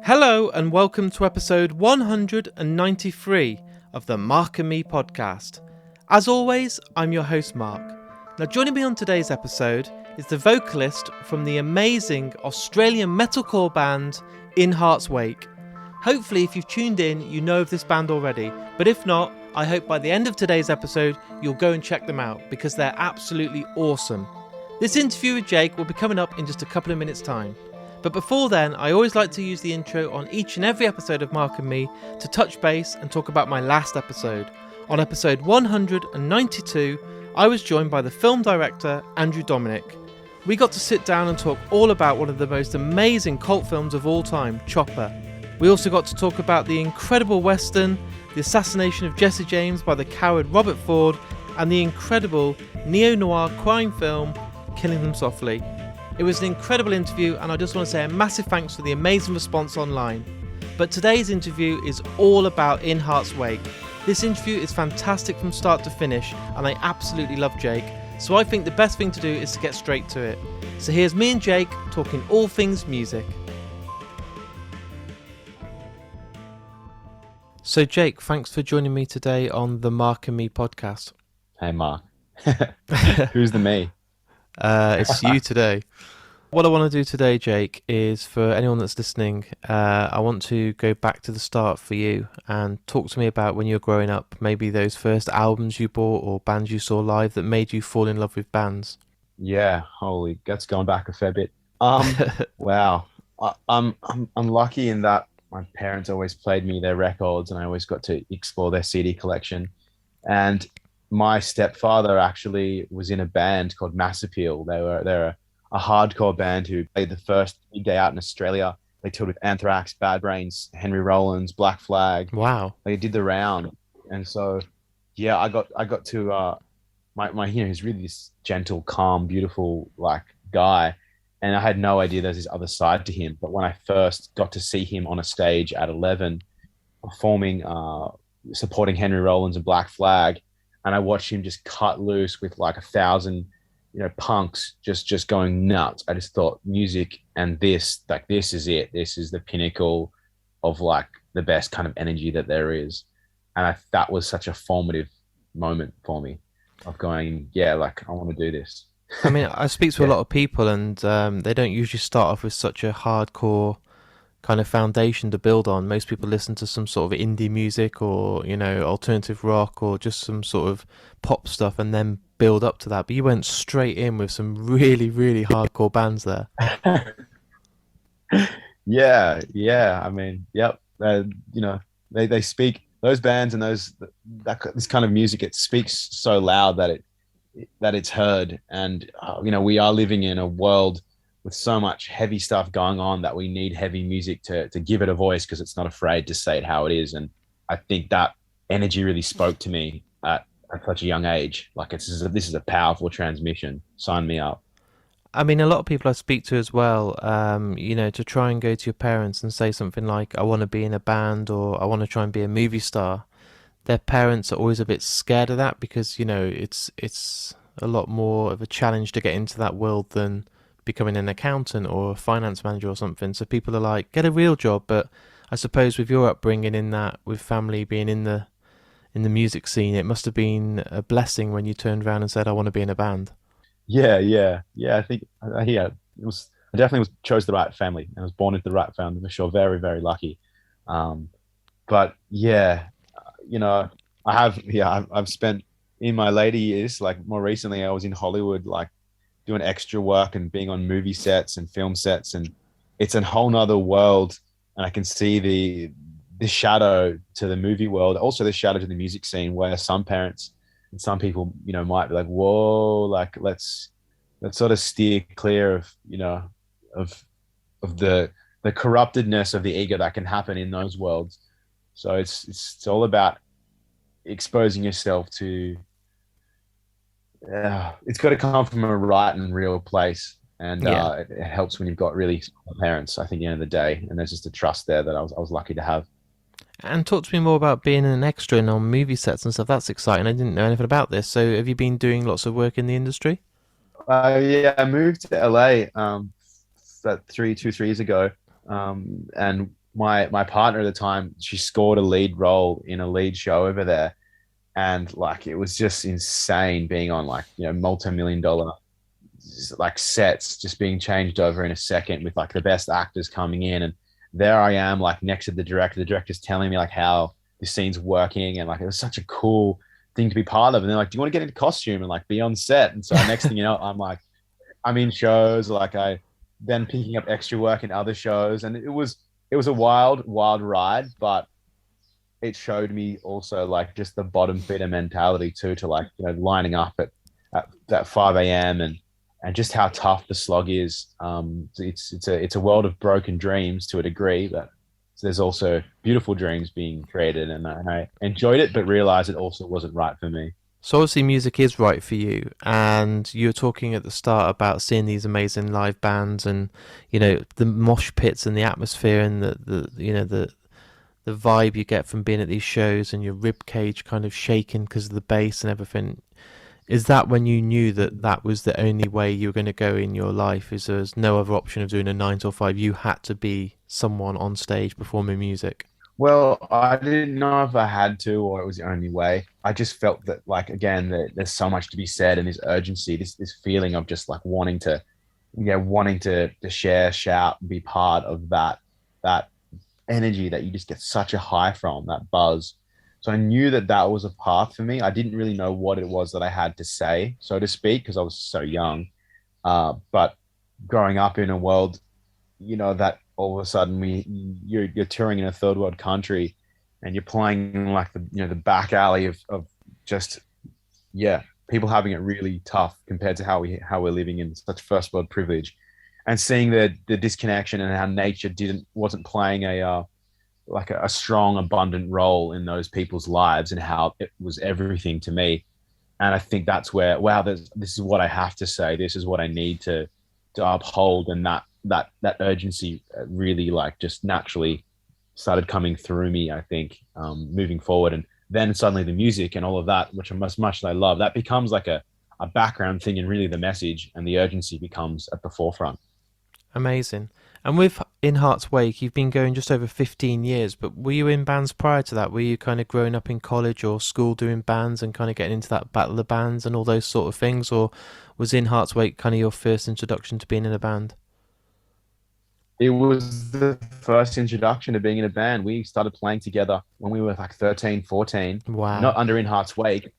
Hello and welcome to episode 193 of the Mark and Me podcast. As always, I'm your host Mark. Now joining me on today's episode is the vocalist from the amazing Australian metalcore band In Heart's Wake. Hopefully if you've tuned in, you know of this band already, but if not, I hope by the end of today's episode you'll go and check them out because they're absolutely awesome. This interview with Jake will be coming up in just a couple of minutes' time. But before then, I always like to use the intro on each and every episode of Mark and Me to touch base and talk about my last episode. On episode 192, I was joined by the film director Andrew Dominic. We got to sit down and talk all about one of the most amazing cult films of all time, Chopper. We also got to talk about the incredible western, the assassination of Jesse James by the coward Robert Ford, and the incredible neo-noir crime film, Killing Them Softly. It was an incredible interview and I just want to say a massive thanks for the amazing response online. But today's interview is all about In Heart's Wake. This interview is fantastic from start to finish and I absolutely love Jake, so I think the best thing to do is to get straight to it. So here's me and Jake talking all things music. So Jake, thanks for joining me today on the Mark and Me podcast. Hey Mark. Who's the me? It's you today. What I want to do today, Jake, is for anyone that's listening, I want to go back to the start for you and talk to me about when you were growing up, maybe those first albums you bought or bands you saw live that made you fall in love with bands. Yeah, holy, that's going back a fair bit. Wow, I'm lucky in that my parents always played me their records and I always got to explore their CD collection. And my stepfather actually was in a band called Mass Appeal. They're a hardcore band who played the first big day out in Australia. They toured with Anthrax, Bad Brains, Henry Rollins, Black Flag. Wow. They did the round. And so, yeah, I got to, he's really this gentle, calm, beautiful, like guy. And I had no idea there's this other side to him. But when I first got to see him on a stage at 11, performing, supporting Henry Rollins and Black Flag, and I watched him just cut loose with like 1,000, punks just going nuts. I just thought music and this is it. This is the pinnacle of like the best kind of energy that there is. And that was such a formative moment for me of going, yeah, like I want to do this. I mean, I speak to a lot of people and they don't usually start off with such a hardcore kind of foundation to build on. Most people listen to some sort of indie music or, alternative rock or just some sort of pop stuff and then build up to that. But you went straight in with some really, really hardcore bands there. Yeah. I mean, yep. They speak, those bands and this kind of music, it speaks so loud that it's heard. And, we are living in a world with so much heavy stuff going on that we need heavy music to give it a voice because it's not afraid to say it how it is. And I think that energy really spoke to me at such a young age. Like this is a powerful transmission. Sign me up. I mean, a lot of people I speak to as well, to try and go to your parents and say something like, I want to be in a band or I want to try and be a movie star. Their parents are always a bit scared of that because, it's a lot more of a challenge to get into that world than becoming an accountant or a finance manager or something. So people are like, get a real job. But I suppose with your upbringing in that, with family being in the music scene, it must have been a blessing when you turned around and said, I want to be in a band. Yeah. I think, it was, I definitely chose the right family. I was born into the right family for sure. Very, very lucky. But yeah, I've spent in my later years, like more recently, I was in Hollywood, like doing extra work and being on movie sets and film sets, and it's a whole nother world. And I can see the shadow to the movie world, also the shadow to the music scene, where some parents and some people, might be like, whoa, like let's sort of steer clear of the corruptedness of the ego that can happen in those worlds. So it's all about exposing yourself to, it's got to come from a right and real place. And it helps when you've got really strong parents, I think, at the end of the day. And there's just a trust there that I was lucky to have. And talk to me more about being an extra and on movie sets and stuff. That's exciting. I didn't know anything about this. So have you been doing lots of work in the industry? I moved to LA about 3 years ago. And my partner at the time, she scored a lead role in a lead show over there, and like it was just insane being on like multi-million dollar like sets just being changed over in a second with like the best actors coming in, and there I am like next to the director's telling me like how the scene's working, and like it was such a cool thing to be part of. And they're like, do you want to get into costume and like be on set? And so next thing you know, I'm in shows, like I then picking up extra work in other shows, and it was a wild ride, but it showed me also like just the bottom feeder mentality too, to like lining up at 5 a.m. and just how tough the slog is. It's a world of broken dreams to a degree, but there's also beautiful dreams being created, and I enjoyed it, but realized it also wasn't right for me. So obviously music is right for you, and you were talking at the start about seeing these amazing live bands, and the mosh pits and the atmosphere, and the vibe you get from being at these shows, and your rib cage kind of shaking because of the bass and everything. Is that when you knew that that was the only way you were going to go in your life? Is there's no other option of doing a 9 to 5? You had to be someone on stage performing music. Well, I didn't know if I had to or it was the only way. I just felt that, like, again, there's so much to be said, and this urgency, this feeling of just like wanting to share, shout, and be part of that energy that you just get such a high from, that buzz. So I knew that that was a path for me. I didn't really know what it was that I had to say, so to speak, because I was so young. But growing up in a world, that all of a sudden you're touring in a third world country, and you're playing in like the back alley of just people having it really tough compared to how we're living in such first world privilege, and seeing the disconnection and how nature wasn't playing a strong abundant role in those people's lives, and how it was everything to me. And I think that's where, wow, this is what I have to say, this is what I need to uphold. And that urgency really like just naturally started coming through me, I think, moving forward. And then suddenly the music and all of that, which as much as I love, that becomes like a background thing, and really the message and the urgency becomes at the forefront. Amazing. And with In Heart's Wake, you've been going just over 15 years, but were you in bands prior to that? Were you kind of growing up in college or school doing bands and kind of getting into that battle of bands and all those sort of things? Or was In Heart's Wake kind of your first introduction to being in a band? It was the first introduction to being in a band. We started playing together when we were like 13, 14, not Wow. under In Heart's Wake,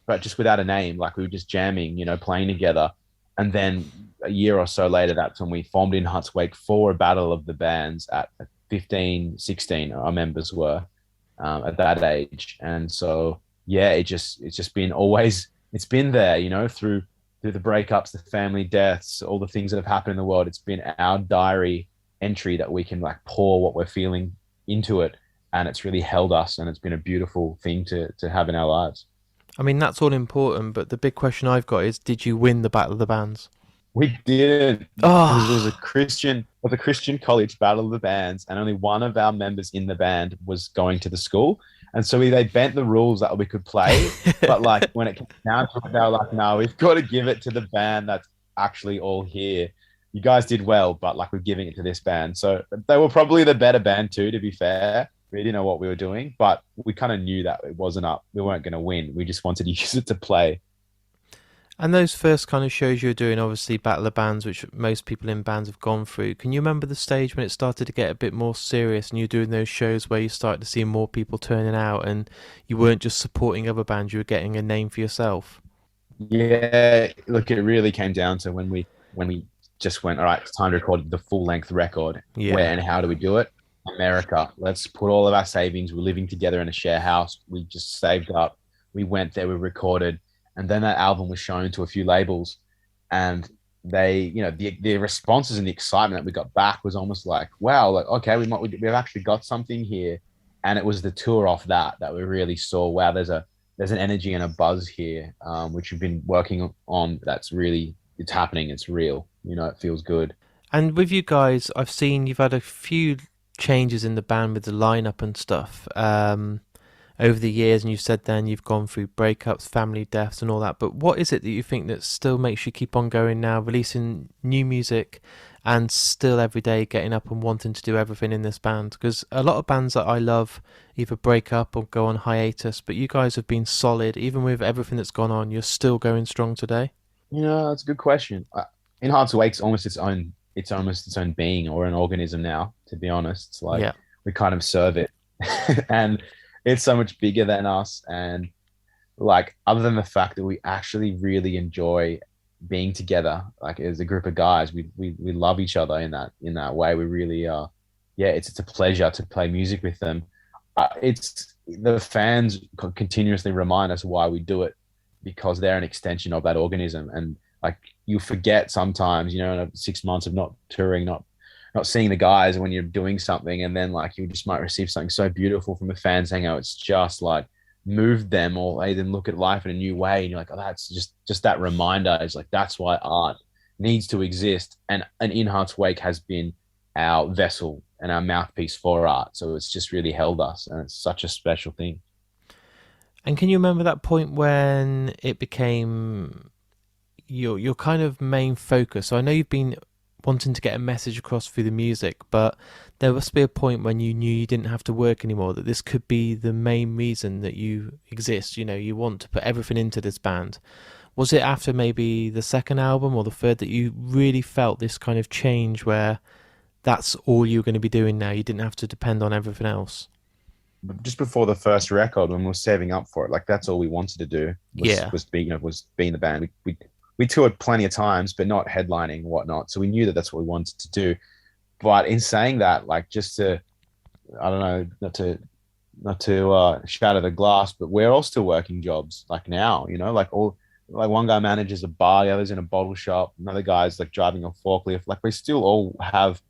but just without a name. Like we were just jamming, playing together. And then a year or so later, that's when we formed In Heart's Wake for a battle of the bands at 15, 16. Our members were at that age. And so, yeah, it's just been always, it's been there, through the breakups, the family deaths, all the things that have happened in the world. It's been our diary entry that we can like pour what we're feeling into it. And it's really held us, and it's been a beautiful thing to have in our lives. I mean, that's all important, but the big question I've got is, did you win the battle of the bands? We did. It was a Oh, Christian college battle of the bands, and only one of our members in the band was going to the school. And so they bent the rules that we could play. But like when it came down to it, they were like, no, we've got to give it to the band that's actually all here. You guys did well, but like we're giving it to this band. So they were probably the better band too, to be fair. We didn't know what we were doing, but we kind of knew that it wasn't up. We weren't going to win. We just wanted to use it to play. and those first kind of shows you were doing, obviously battle of bands, which most people in bands have gone through. Can you remember the stage when it started to get a bit more serious, and you're doing those shows where you started to see more people turning out, and you weren't just supporting other bands, you were getting a name for yourself? Yeah, look, it really came down to when we just went, all right, it's time to record the full length record. Where Yeah. and how do we do it? America. Let's put all of our savings. We're living together in a share house. We just saved up. We went there, we recorded, and then that album was shown to a few labels, and they, the responses and the excitement that we got back was almost like, wow, like okay, we've actually got something here. And it was the tour off that we really saw, wow, there's an energy and a buzz here, which we've been working on. That's really, it's happening. It's real. It feels good. And with you guys, I've seen you've had a few changes in the band with the lineup and stuff over the years, and you said then you've gone through breakups, family deaths, and all that. But what is it that you think that still makes you keep on going now, releasing new music and still every day getting up and wanting to do everything in this band? Because a lot of bands that I love either break up or go on hiatus, but you guys have been solid. Even with everything that's gone on, you're still going strong today. That's a good question. In Hearts Awake's almost its own. It's almost its own being or an organism now. To be honest, it's like Yeah. we kind of serve it, and it's so much bigger than us. And like, other than the fact that we actually really enjoy being together, like as a group of guys, we love each other in that way. We really yeah, it's a pleasure to play music with them. It's the fans continuously remind us why we do it, because they're an extension of that organism. And like, you forget sometimes, in 6 months of not touring, not seeing the guys when you're doing something, and then like you just might receive something so beautiful from a fan saying, oh, it's just like moved them, or they then look at life in a new way, and you're like, oh, that's just that reminder. Is like, that's why art needs to exist. And In Heart's Wake has been our vessel and our mouthpiece for art, so it's just really held us, and it's such a special thing. And can you remember that point when it became your kind of main focus? So I know you've been wanting to get a message across through the music, but there must be a point when you knew you didn't have to work anymore, that this could be the main reason that you exist. You want to put everything into this band. Was it after maybe the second album or the third that you really felt this kind of change where that's all you're going to be doing now? You didn't have to depend on everything else. Just before the first record, when we were saving up for it, like, that's all we wanted to do was being the band. We toured plenty of times, but not headlining and whatnot. So we knew that that's what we wanted to do. But in saying that, like, just to, I don't know, not to shatter the glass, but we're all still working jobs like now, like one guy manages a bar, the other's in a bottle shop, another guy's like driving a forklift. Like, we still all have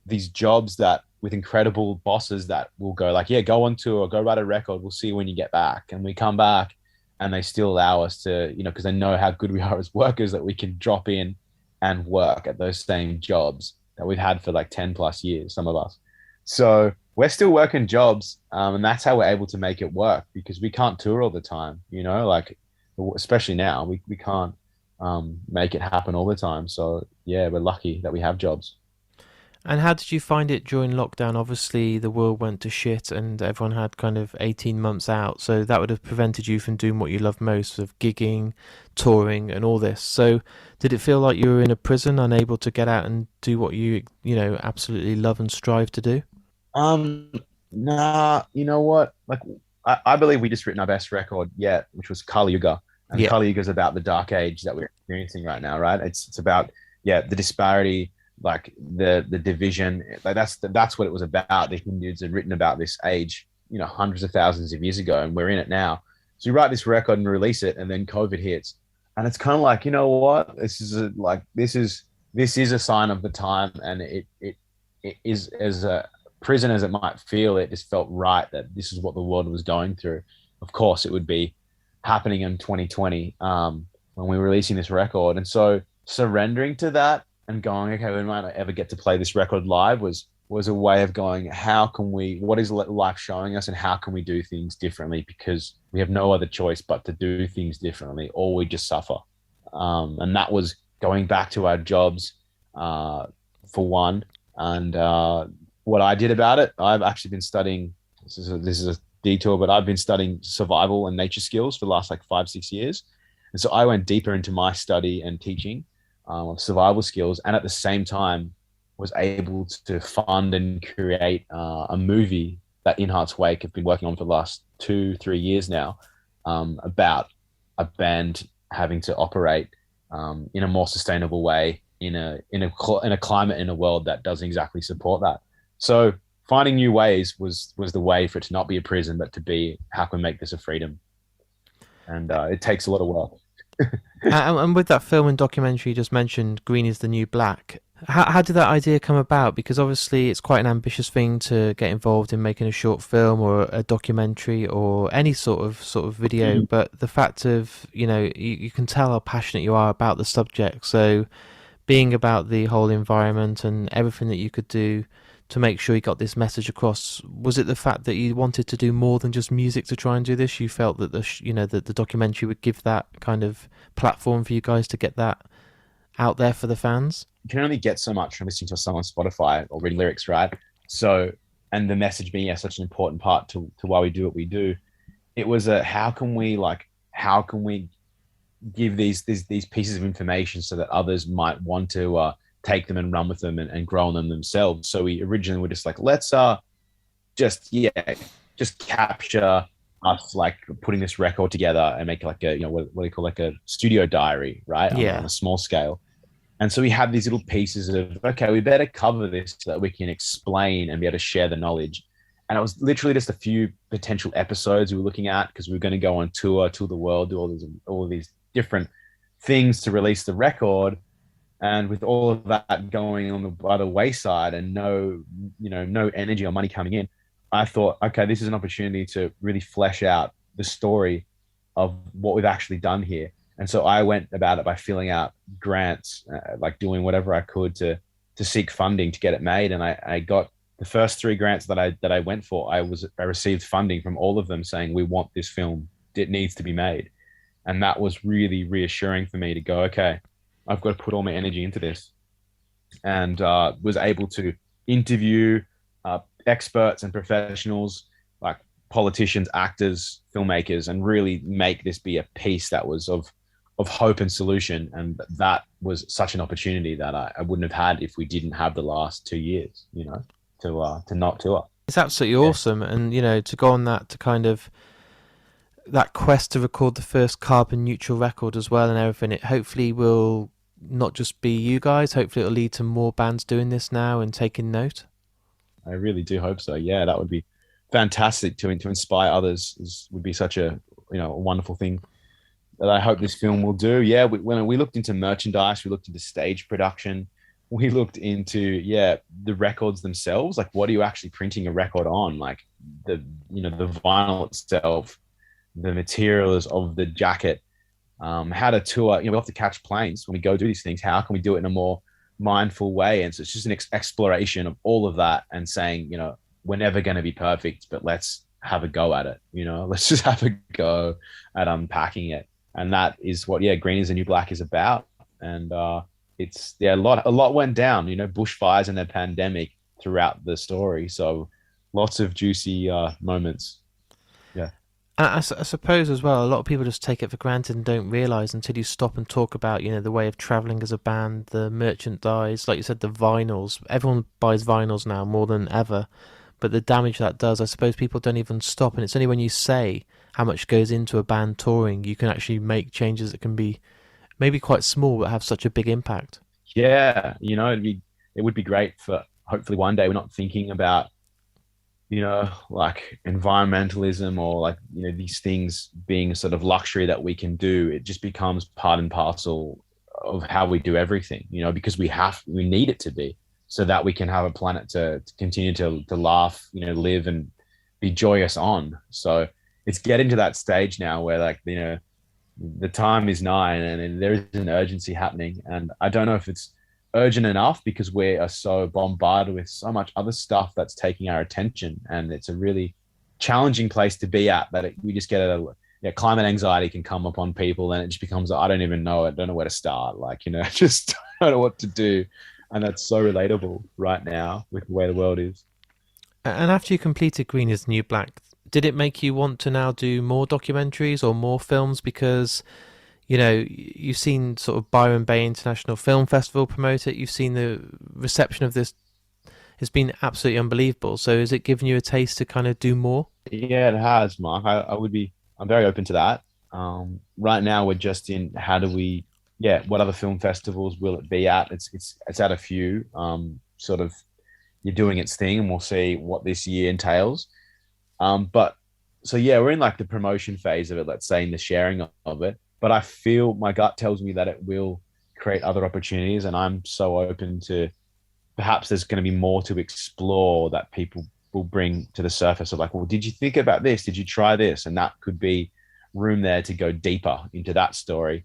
these jobs that with incredible bosses that will go like, yeah, go on tour, go write a record. We'll see you when you get back. And we come back, and they still allow us to, because they know how good we are as workers, that we can drop in and work at those same jobs that we've had for like 10 plus years, some of us. So we're still working jobs, and that's how we're able to make it work, because we can't tour all the time, like, especially now, we can't make it happen all the time. So yeah, we're lucky that we have jobs. And how did you find it during lockdown? Obviously, the world went to shit and everyone had kind of 18 months out. So that would have prevented you from doing what you love most, of gigging, touring and all this. So did it feel like you were in a prison, unable to get out and do what you absolutely love and strive to do? Nah, you know what? Like, I believe we just written our best record yet, which was Kali Yuga. And yeah. Kali Yuga is about the dark age that we're experiencing right now, right? It's about, the disparity, like the division. Like, that's what it was about. The Hindus had written about this age, hundreds of thousands of years ago, and we're in it now. So you write this record and release it, and then COVID hits, and it's kind of like, you know what? This is a sign of the time, and it is, as a prison as it might feel, it just felt right that this is what the world was going through. Of course, it would be happening in 2020 when we were releasing this record, and so surrendering to that and going, okay, we might not ever get to play this record live, was a way of going, what is life showing us, and how can we do things differently? Because we have no other choice but to do things differently, or we just suffer. And that was going back to our jobs, for one. And what I did about it, I've actually been studying, this is a detour, but I've been studying survival and nature skills for the last like 5-6 years. And so I went deeper into my study and teaching of survival skills, and at the same time was able to fund and create a movie that In Heart's Wake have been working on for the last 2-3 years now, about a band having to operate in a more sustainable way in a climate, in a world that doesn't exactly support that. So finding new ways was the way for it to not be a prison, but to be, how can we make this a freedom? And it takes a lot of work. And with that film and documentary you just mentioned, Green is the New Black, how did that idea come about? Because obviously it's quite an ambitious thing to get involved in making a short film or a documentary or any sort of video, but the fact of, you can tell how passionate you are about the subject. So being about the whole environment and everything that you could do to make sure you got this message across, was it the fact that you wanted to do more than just music to try and do this? You felt that the documentary would give that kind of platform for you guys to get that out there for the fans? you can only get so much from listening to a song on Spotify or reading lyrics, right? So, and the message being such an important part to why we do what we do. It was a how can we give these pieces of information so that others might want to take them and run with them and grow on them themselves. So we originally were just like, let's just just capture us like putting this record together and make like a what do you call like a studio diary, right? On a small scale. And so we have these little pieces of, okay, we better cover this so that we can explain and be able to share the knowledge. And it was literally just a few potential episodes we were looking at because we were going to go on tour the world, do all these different things to release the record. And with all of that going on by the wayside and no energy or money coming in, I thought, okay, this is an opportunity to really flesh out the story of what we've actually done here. And so I went about it by filling out grants, like doing whatever I could to seek funding to get it made. And I got the first 3 grants that I went for. I received funding from all of them saying, we want this film. It needs to be made. And that was really reassuring for me to go, okay, I've got to put all my energy into this. And was able to interview experts and professionals like politicians, actors, filmmakers, and really make this be a piece that was of hope and solution. And that was such an opportunity that I wouldn't have had if we didn't have the last 2 years, to not tour. It's absolutely awesome. And, to go on that, to kind of that quest to record the first carbon neutral record as well and everything, it hopefully will not just be you guys, hopefully it'll lead to more bands doing this now and taking note. I really do hope so. Yeah, that would be fantastic to inspire others. Would be such a wonderful thing that I hope this film will do. Yeah, when we looked into merchandise, we looked into stage production, we looked into the records themselves. Like, what are you actually printing a record on? Like the vinyl itself, the materials of the jacket, how to tour. We have to catch planes when we go do these things. How can we do it in a more mindful way? And so it's just an exploration of all of that and saying, we're never going to be perfect, but let's have a go at it. Let's just have a go at unpacking it. And that is what, Green is the New Black is about. And it's a lot went down, bushfires and the pandemic throughout the story. So lots of juicy moments. Yeah. And I suppose as well, a lot of people just take it for granted and don't realise until you stop and talk about, the way of travelling as a band, the merchandise, like you said, the vinyls. Everyone buys vinyls now more than ever. But the damage that does, I suppose people don't even stop. And it's only when you say how much goes into a band touring, you can actually make changes that can be maybe quite small but have such a big impact. Yeah, it would be great for hopefully one day we're not thinking about like environmentalism or like, these things being a sort of luxury that we can do. It just becomes part and parcel of how we do everything, because we need it to be so that we can have a planet to continue to laugh, live and be joyous on. So it's getting to that stage now where like, the time is nigh and there is an urgency happening. And I don't know if it's urgent enough because we are so bombarded with so much other stuff that's taking our attention, and it's a really challenging place to be at. That we just get climate anxiety can come upon people, and it just becomes I don't know where to start. Like I just don't know what to do, and that's so relatable right now with the way the world is. And after you completed Green is the New Black, did it make you want to now do more documentaries or more films? Because you've seen sort of Byron Bay International Film Festival promote it. You've seen the reception of this. It's been absolutely unbelievable. So is it giving you a taste to kind of do more? Yeah, it has, Mark. I'm very open to that. Right now we're just in how do we, what other film festivals will it be at? It's at a few, sort of you're doing its thing, and we'll see what this year entails. But so, we're in like the promotion phase of it, let's say in the sharing of it. But I feel my gut tells me that it will create other opportunities. And I'm so open to perhaps there's going to be more to explore that people will bring to the surface of like, well, did you think about this? Did you try this? And that could be room there to go deeper into that story.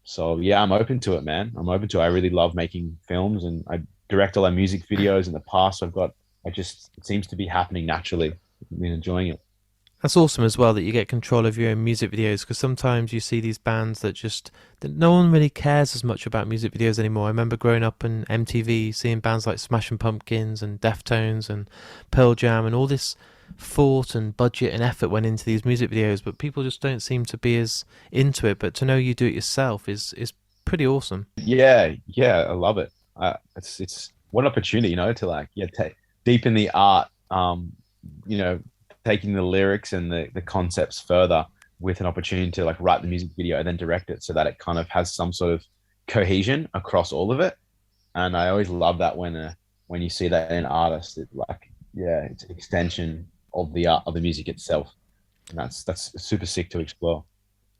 So I'm open to it, man. I'm open to it. I really love making films, and I direct all our music videos in the past. It seems to be happening naturally. I've been enjoying it. That's awesome as well that you get control of your own music videos, because sometimes you see these bands that no one really cares as much about music videos anymore. I remember growing up on MTV seeing bands like Smashing Pumpkins and Deftones and Pearl Jam, and all this thought and budget and effort went into these music videos, but people just don't seem to be as into it. But to know you do it yourself is pretty awesome. Yeah, yeah, I love it. It's what an opportunity, to like deepen the art. You know, taking the lyrics and the concepts further with an opportunity to like write the music video and then direct it so that it kind of has some sort of cohesion across all of it. And I always love that when you see that in an artist, it's an extension of the art of the music itself, and that's super sick to explore.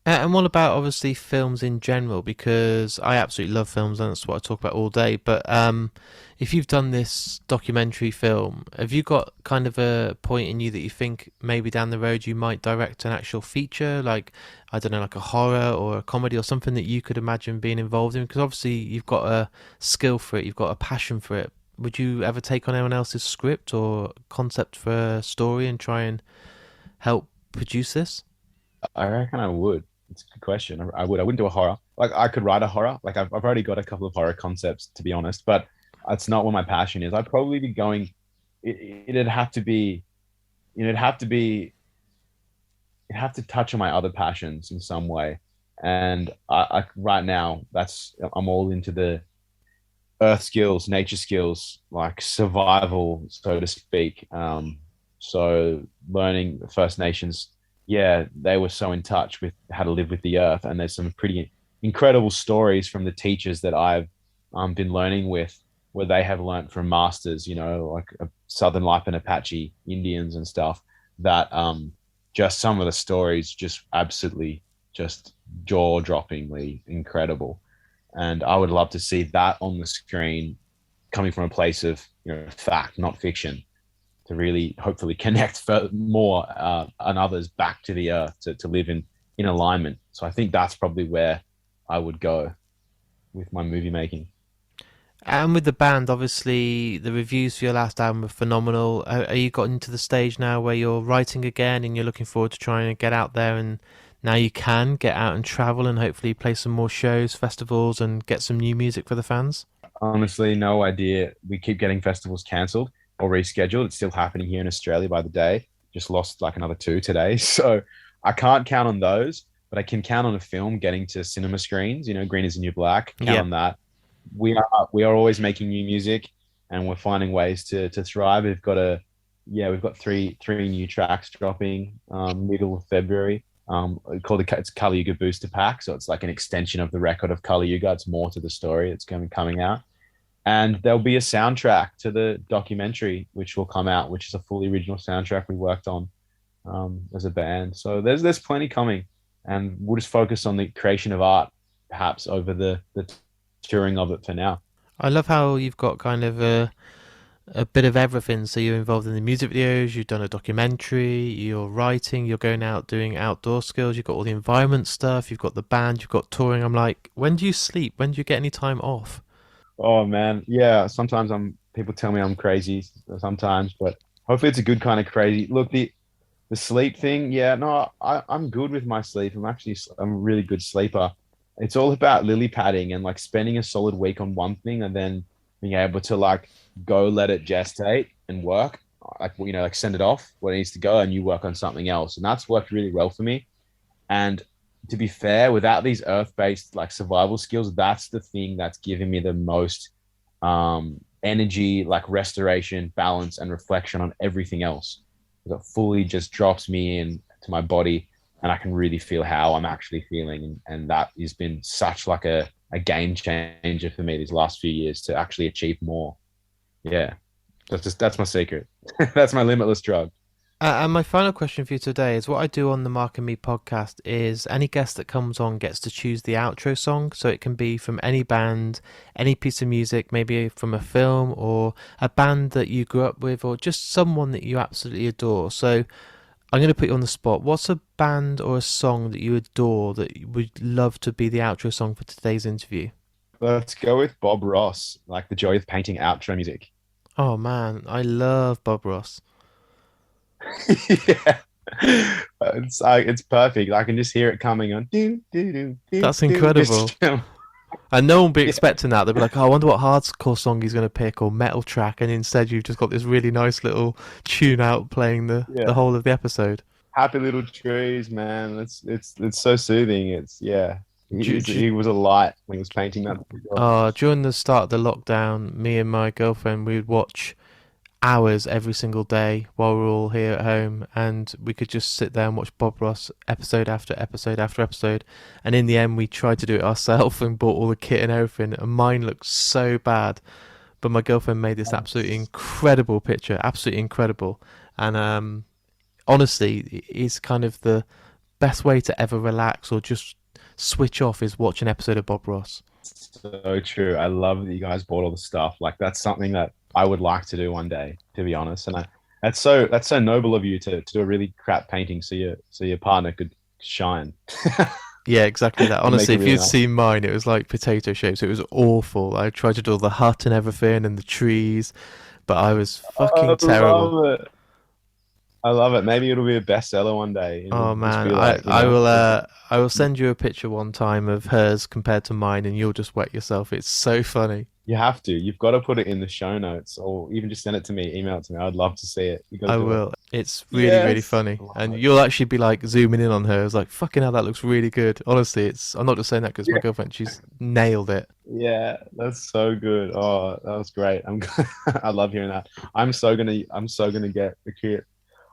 And what about obviously films in general? Because I absolutely love films, and that's what I talk about all day. But if you've done this documentary film, have you got kind of a point in you that you think maybe down the road you might direct an actual feature, like I don't know, like a horror or a comedy or something that you could imagine being involved in? Because obviously you've got a skill for it, you've got a passion for it. Would you ever take on anyone else's script or concept for a story and try and help produce this? I reckon I would. It's a good question. I would. I wouldn't do a horror. Like I could write a horror. Like I've already got a couple of horror concepts to be honest, but that's not what my passion is. I'd probably be going. It'd have to be. It'd have to be. It'd have to touch on my other passions in some way. And I right now I'm all into the earth skills, nature skills, like survival, so to speak. So learning the First Nations, yeah, they were so in touch with how to live with the earth, and there's some pretty incredible stories from the teachers that I've been learning with, where they have learned from masters, like Southern Life and Apache Indians and stuff. That just some of the stories just absolutely just jaw-droppingly incredible. And I would love to see that on the screen, coming from a place of fact, not fiction, to really hopefully connect more and others back to the earth to live in alignment. So I think that's probably where I would go with my movie making. And with the band, obviously, the reviews for your last album were phenomenal. Are you got into the stage now where you're writing again and you're looking forward to trying to get out there, and now you can get out and travel and hopefully play some more shows, festivals, and get some new music for the fans? Honestly, no idea. We keep getting festivals cancelled or rescheduled. It's still happening here in Australia by the day. Just lost like another two today. So I can't count on those, but I can count on a film getting to cinema screens. Green is the New Black. Count Yeah. on that. We are always making new music, and we're finding ways to thrive. We've got three new tracks dropping middle of February. It's Kali Yuga Booster Pack, so it's like an extension of the record of Kali Yuga. It's more to the story that's coming out, and there'll be a soundtrack to the documentary which will come out, which is a fully original soundtrack we worked on as a band. So there's plenty coming, and we'll just focus on the creation of art perhaps over the touring of it for now. I love how you've got kind of a bit of everything. So you're involved in the music videos, you've done a documentary, you're writing, you're going out doing outdoor skills, you've got all the environment stuff, you've got the band, you've got touring. I'm like, when do you sleep? When do you get any time off? Oh man, yeah. Sometimes people tell me I'm crazy sometimes, but hopefully it's a good kind of crazy. Look, the sleep thing, yeah, no, I'm good with my sleep. I'm a really good sleeper. It's all about lily padding and like spending a solid week on one thing and then being able to like go let it gestate and work, like send it off where it needs to go and you work on something else. And that's worked really well for me. And to be fair, without these earth-based like survival skills, that's the thing that's giving me the most energy, like restoration, balance, and reflection on everything else. It fully just drops me in to my body, and I can really feel how I'm actually feeling. And that has been such like a game changer for me these last few years to actually achieve more. Yeah, that's my secret. That's my limitless drug. And my final question for you today is, what I do on the Mark and Me podcast is any guest that comes on gets to choose the outro song. So it can be from any band, any piece of music, maybe from a film or a band that you grew up with, or just someone that you absolutely adore. So I'm going to put you on the spot. What's a band or a song that you adore that you would love to be the outro song for today's interview? Let's go with Bob Ross, like the Joy of Painting outro music. Oh man, I love Bob Ross. Yeah. It's perfect. I can just hear it coming on. That's incredible. And no one will be Yeah. expecting that. They'll be like, oh, I wonder what hardcore song he's going to pick or metal track. And instead, you've just got this really nice little tune out playing the whole of the episode. Happy little trees, man. It's so soothing. Do- do- He was a light when he was painting that. During the start of the lockdown, me and my girlfriend, we would watch hours every single day while we were all here at home, and we could just sit there and watch Bob Ross episode after episode after episode. And in the end, we tried to do it ourselves and bought all the kit and everything, and mine looked so bad. But my girlfriend made this absolutely incredible picture, absolutely incredible. And honestly, it's kind of the best way to ever relax or just switch off is watch an episode of Bob Ross. So true. I love that you guys bought all the stuff. Like that's something that I would like to do one day, to be honest. And that's so noble of you to do a really crap painting so your partner could shine. Yeah, exactly that. And make Honestly, it if really you'd nice. seen mine, it was like potato shapes. It was awful. I tried to do all the hut and everything and the trees, but I was fucking terrible. Love it. I love it. Maybe it'll be a bestseller one day. Oh It'll just man, be like, I will send you a picture one time of hers compared to mine, and you'll just wet yourself. It's so funny. you have to. You've got to put it in the show notes, or even just send it to me, email it to me. I'd love to see it. You got to I do it. will. It's really Yes. funny, I love and it. you'll actually be like zooming in on her. It's like fucking hell, that looks really good. Honestly, it's. I'm not just saying that because my Yeah. girlfriend, she's nailed it. Yeah, that's so good. Oh, that was great. I love hearing that. I'm so gonna get the kit.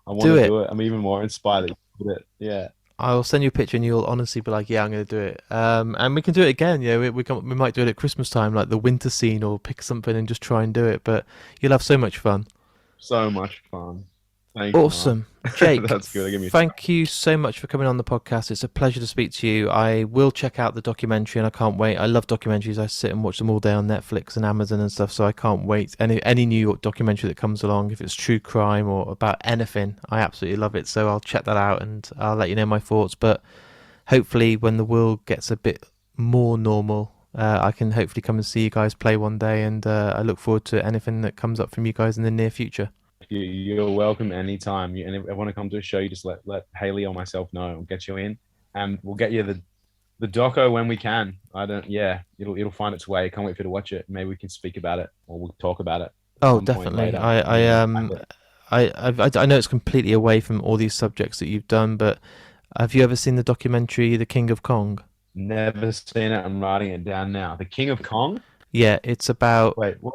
I want Do to it. do it. I'm even more inspired that you did it. Yeah. I'll send you a picture, and you'll honestly be like, "Yeah, I'm going to do it." And we can do it again. Yeah, we might do it at Christmas time, like the winter scene, or pick something and just try and do it. But you'll have so much fun. So much fun. Thank you, Mark. Awesome, Jake. That's good. Give me Thank you so much for coming on the podcast. It's a pleasure to speak to you. I will check out the documentary, and I can't wait. I love documentaries. I sit and watch them all day on Netflix and Amazon and stuff. So I can't wait. Any new documentary that comes along, if it's true crime or about anything, I absolutely love it. So I'll check that out, and I'll let you know my thoughts. But hopefully, when the world gets a bit more normal, I can hopefully come and see you guys play one day. And I look forward to anything that comes up from you guys in the near future. You're welcome anytime. And if I want to come to a show, you just let Haley or myself know. We'll get you in, and we'll get you the doco when we can. Yeah, it'll find its way. Can't wait for you to watch it. Maybe we can speak about it, or we'll talk about it. Oh, some point definitely. later. I know it's completely away from all these subjects that you've done, but have you ever seen the documentary The King of Kong? Never seen it. I'm writing it down now. The King of Kong. Yeah, it's about Wait, what?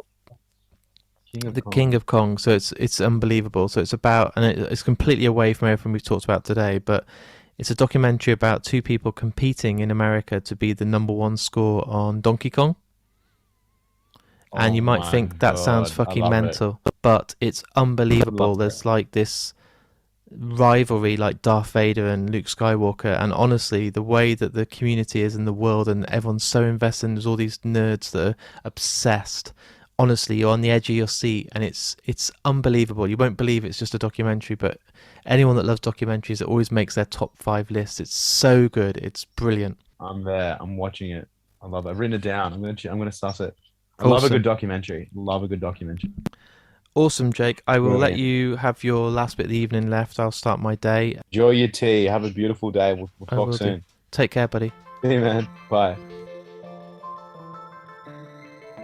the King of Kong. So it's unbelievable. So it's about, and it's completely away from everything we've talked about today, but it's a documentary about two people competing in America to be the #1 score on Donkey Kong. And you might think that sounds fucking mental, but it's unbelievable. Love it. There's like this rivalry, like Darth Vader and Luke Skywalker, and honestly, the way that the community is in the world and everyone's so invested, and there's all these nerds that are obsessed. Honestly, you're on the edge of your seat, and it's unbelievable. You won't believe it's just a documentary, but anyone that loves documentaries, it always makes their top 5 lists. It's so good. It's brilliant. I'm there. I'm watching it. I love it. I've written it down. I'm gonna suss it. I love a Awesome. good documentary. Love a good documentary. Awesome, Jake. I will let Brilliant. you have your last bit of the evening left. I'll start my day. Enjoy your tea. Have a beautiful day. We'll I will talk do. soon. Take care, buddy. See you, man. Bye.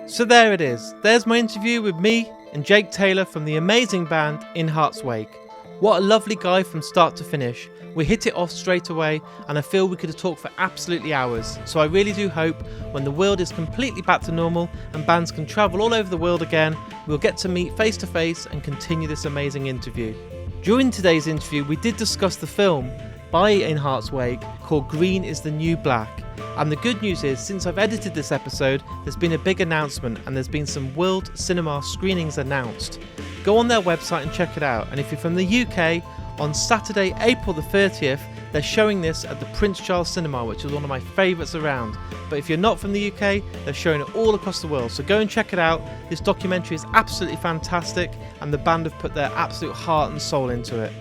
So there it is. There's my interview with me and Jake Taylor from the amazing band In Heart's Wake. What a lovely guy from start to finish. We hit it off straight away, and I feel we could have talked for absolutely hours. So I really do hope when the world is completely back to normal and bands can travel all over the world again, we'll get to meet face to face and continue this amazing interview. During today's interview, we did discuss the film by In Heart's Wake called Green is the New Black. And the good news is, since I've edited this episode, there's been a big announcement and there's been some world cinema screenings announced. Go on their website and check it out. And if you're from the UK, on Saturday, April the 30th, they're showing this at the Prince Charles Cinema, which is one of my favourites around. But if you're not from the UK, they're showing it all across the world. So go and check it out. This documentary is absolutely fantastic, and the band have put their absolute heart and soul into it.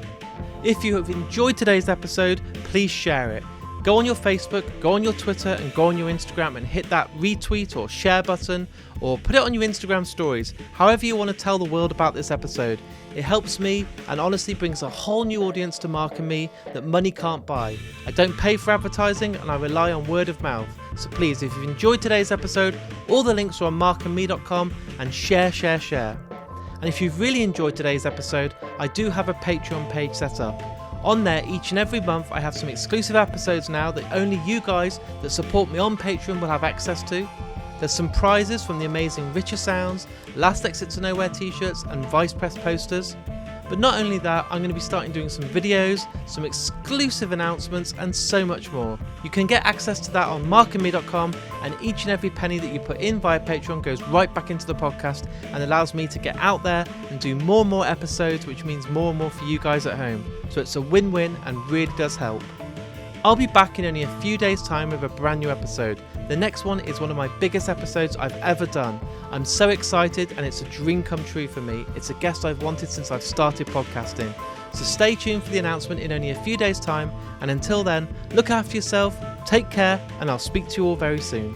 If you have enjoyed today's episode, please share it. go on your Facebook, go on your Twitter, and go on your Instagram and hit that retweet or share button, or put it on your Instagram stories, however you want to tell the world about this episode. It helps me and honestly brings a whole new audience to Mark and me that money can't buy. I don't pay for advertising and I rely on word of mouth. So please, if you've enjoyed today's episode, all the links are on markandme.com, and share. And if you've really enjoyed today's episode, I do have a Patreon page set up. On there, each and every month, I have some exclusive episodes now that only you guys that support me on Patreon will have access to. There's some prizes from the amazing Richer Sounds, Last Exit to Nowhere t-shirts and Vice Press posters. But not only that, I'm going to be starting doing some videos, some exclusive announcements, and so much more. You can get access to that on markandme.com, and each and every penny that you put in via Patreon goes right back into the podcast and allows me to get out there and do more and more episodes, which means more and more for you guys at home. So it's a win-win and really does help. I'll be back in only a few days' time with a brand new episode. The next one is one of my biggest episodes I've ever done. I'm so excited and it's a dream come true for me. It's a guest I've wanted since I've started podcasting. So stay tuned for the announcement in only a few days' time, and until then, look after yourself, take care, and I'll speak to you all very soon.